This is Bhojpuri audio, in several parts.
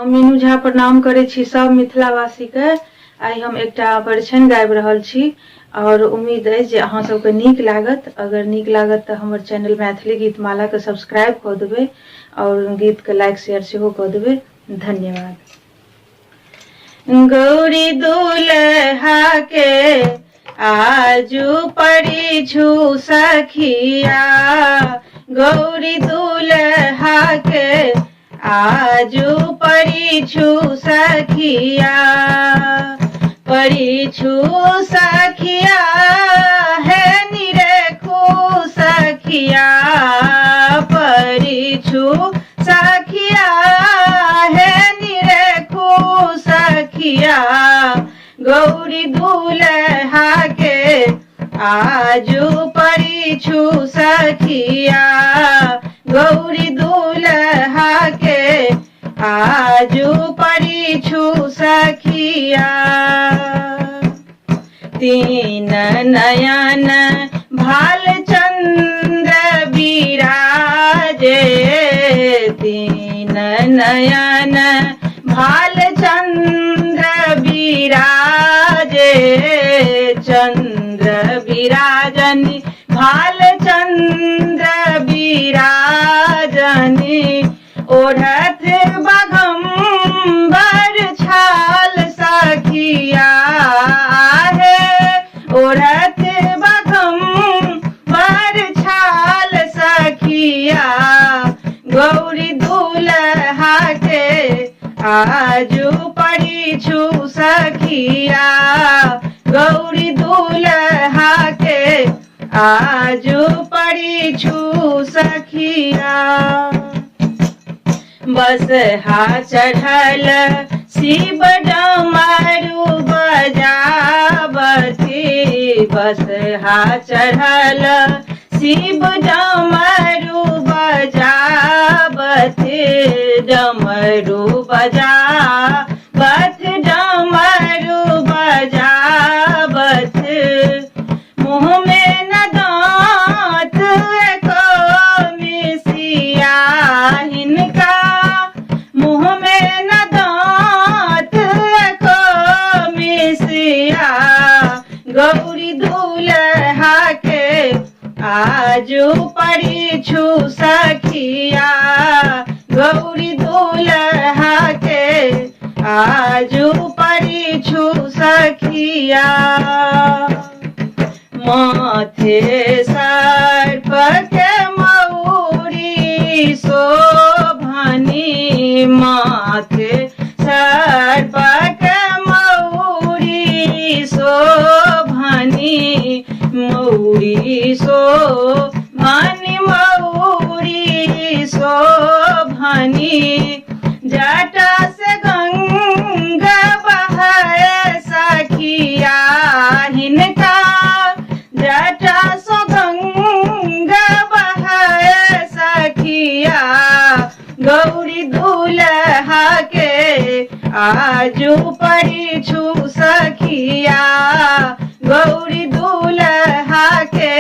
मीनू झा प्रणाम करे छी सब मिथिलावासी के। आई हम एकटा परिछन गाबि रहल छी और उम्मीद है जे अहाँ सबके नीक लागत। अगर नीक लागत तो हमर चैनल मैथिली गीतमाला के सब्सक्राइब कर देबे और गीत के लाइक शेयर सेहो कर देबे। धन्यवाद। गौरी दुल्हा के आजू परिछु सखिया, गौरी दुल्हा के आजू परिछु सखिया, परिछु सखिया है निरेखु सखिया, परिछु सखिया है निरेखु सखिया, गौरी दुल्हा के आजू परिछु सखिया, गौरी दुल्हा के आजू परिछु सखिया। तीन नयन भाल चंद्र विराजे, तीन नयन भाल चंद्र विराजे, चंद्र विराजनी भाल चंद्र विराजनी, ओढ़त बघम्बर छाल सखिया है, ओढ़त बघम्बर छाल सखिया, गौरी दुल्हा के आजू परिछु सखिया, गौरी दुल्हा के आजू परिछु सखिया। बसहा चढ़ल शिव डमरू बजावती, बसहा चढ़ल शिव डमरू बजावती, डमरू बजावत डमरू बजावत, मुँह में न दांत एको मिसिया हिनका, मुँह में न दांत एको मिसिया, गौरी दुल्हा के आजू परिछु सखिया, गौरी दुल्हा के आजू परिछु सखिया। माथे सर्प के मौरी शोभनी, माथे सर्प के मौरी शोभनी, मौरी शोभनी मौरी शोभनी, जटा से गंगा बहे सखिया हिनका, जटा सो गंगा बहे सखिया, गौरी दुल्हा के आजू परिछु सखिया, गौरी दुल्हा के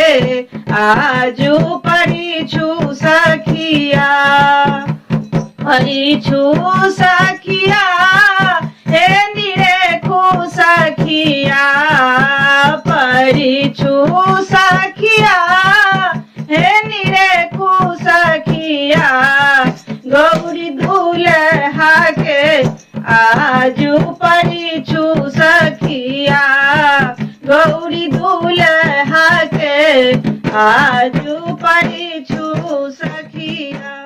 आजू परिछु सखिया, परिछु सखिया हे निरेखु सखिया, परिछु सखिया हे निरेखु सखिया, गौरी दुल्हा के आजू परिछु सखिया, गौरी दुल्हा के आजू परिछु सखिया।